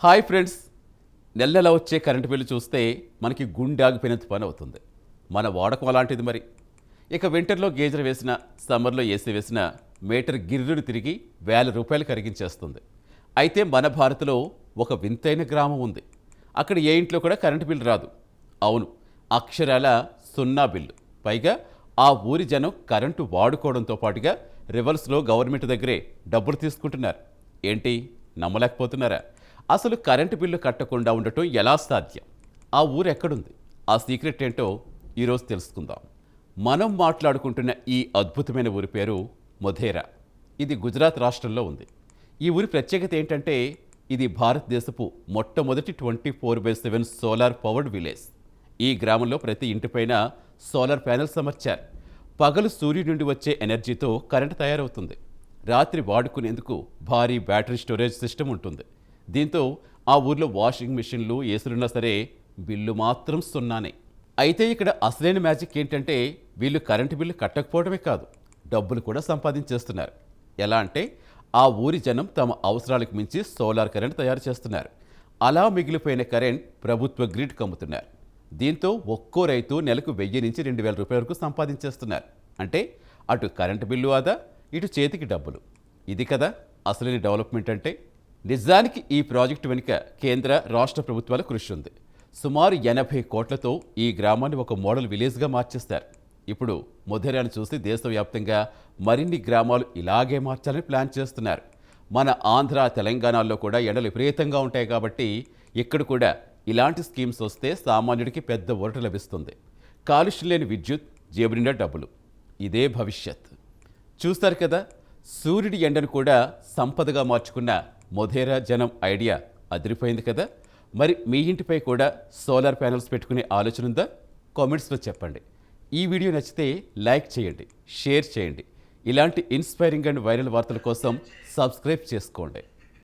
Hi friends, నెల నెల వచ్చే కరెంటు బిల్లు చూస్తే మనకి గుండె ఆగిపోయినంత పని అవుతుంది. మన వాడకం అలాంటిది మరి. ఇక వింటర్లో గేజర్ వేసిన, సమ్మర్లో ఏసీ వేసిన మీటర్ గిర్రును తిరిగి ₹1000 కరిగించేస్తుంది. అయితే మన భారత్లో ఒక వింతైన గ్రామం ఉంది. అక్కడ ఏ ఇంట్లో కూడా కరెంటు బిల్లు రాదు. అవును, అక్షరాల సున్నా బిల్లు. పైగా ఆ ఊరి జనం కరెంటు వాడుకోవడంతో పాటుగా రివర్స్లో గవర్నమెంట్ దగ్గరే డబ్బులు తీసుకుంటున్నారు. ఏంటి, నమ్మలేకపోతున్నారా? అసలు కరెంటు బిల్లు కట్టకుండా ఉండటం ఎలా సాధ్యం? ఆ ఊరు ఎక్కడుంది? ఆ సీక్రెట్ ఏంటో ఈరోజు తెలుసుకుందాం. మనం మాట్లాడుకుంటున్న ఈ అద్భుతమైన ఊరి పేరు మొధేరా. ఇది గుజరాత్ రాష్ట్రంలో ఉంది. ఈ ఊరి ప్రత్యేకత ఏంటంటే, ఇది భారతదేశపు మొట్టమొదటి 24/7 సోలార్ పవర్డ్ విలేజ్. ఈ గ్రామంలో ప్రతి ఇంటిపైన సోలార్ ప్యానెల్స్ అమర్చారు. పగలు సూర్యుడి నుండి వచ్చే ఎనర్జీతో కరెంటు తయారవుతుంది. రాత్రి వాడుకునేందుకు భారీ బ్యాటరీ స్టోరేజ్ సిస్టమ్ ఉంటుంది. దీంతో ఆ ఊర్లో వాషింగ్ మిషన్లు, ఏసీలున్నా సరే బిల్లు మాత్రం సున్నానే. అయితే ఇక్కడ అసలైన మ్యాజిక్ ఏంటంటే, వీళ్ళు కరెంటు బిల్లు కట్టకపోవడమే కాదు, డబ్బులు కూడా సంపాదించేస్తున్నారు. ఎలా అంటే, ఆ ఊరి జనం తమ అవసరాలకు మించి సోలార్ కరెంట్ తయారు చేస్తున్నారు. అలా మిగిలిపోయిన కరెంట్ ప్రభుత్వ గ్రిడ్కి అమ్ముతున్నారు. దీంతో ఒక్కో రైతు నెలకు 1000 నుంచి ₹2000 వరకు సంపాదించేస్తున్నారు. అంటే అటు కరెంటు బిల్లు ఆదా, ఇటు చేతికి డబ్బులు. ఇది కదా అసలైన డెవలప్మెంట్ అంటే. నిజానికి ఈ ప్రాజెక్టు వెనుక కేంద్ర, రాష్ట్ర ప్రభుత్వాల కృషి ఉంది. సుమారు 80 కోట్లతో ఈ గ్రామాన్ని ఒక మోడల్ విలేజ్గా మార్చేస్తారు. ఇప్పుడు మొధేరాను చూసి దేశవ్యాప్తంగా మరిన్ని గ్రామాలు ఇలాగే మార్చాలని ప్లాన్ చేస్తున్నారు. మన ఆంధ్ర, తెలంగాణలో కూడా ఎండలు విపరీతంగా ఉంటాయి కాబట్టి ఇక్కడ కూడా ఇలాంటి స్కీమ్స్ వస్తే సామాన్యుడికి పెద్ద ఊరట లభిస్తుంది. కాలుష్యం లేని విద్యుత్, జేబు నిండా డబ్బులు. ఇదే భవిష్యత్. చూస్తారు కదా, సూర్యుడి ఎండను కూడా సంపదగా మార్చుకున్న మొధేరా జనం ఐడియా అదిరిపోయింది కదా. మరి మీ ఇంటిపై కూడా సోలార్ ప్యానెల్స్ పెట్టుకునే ఆలోచన ఉందా? కామెంట్స్లో చెప్పండి. ఈ వీడియో నచ్చితే లైక్ చేయండి, షేర్ చేయండి. ఇలాంటి ఇన్స్పైరింగ్ అండ్ వైరల్ వార్తల కోసం సబ్స్క్రైబ్ చేసుకోండి.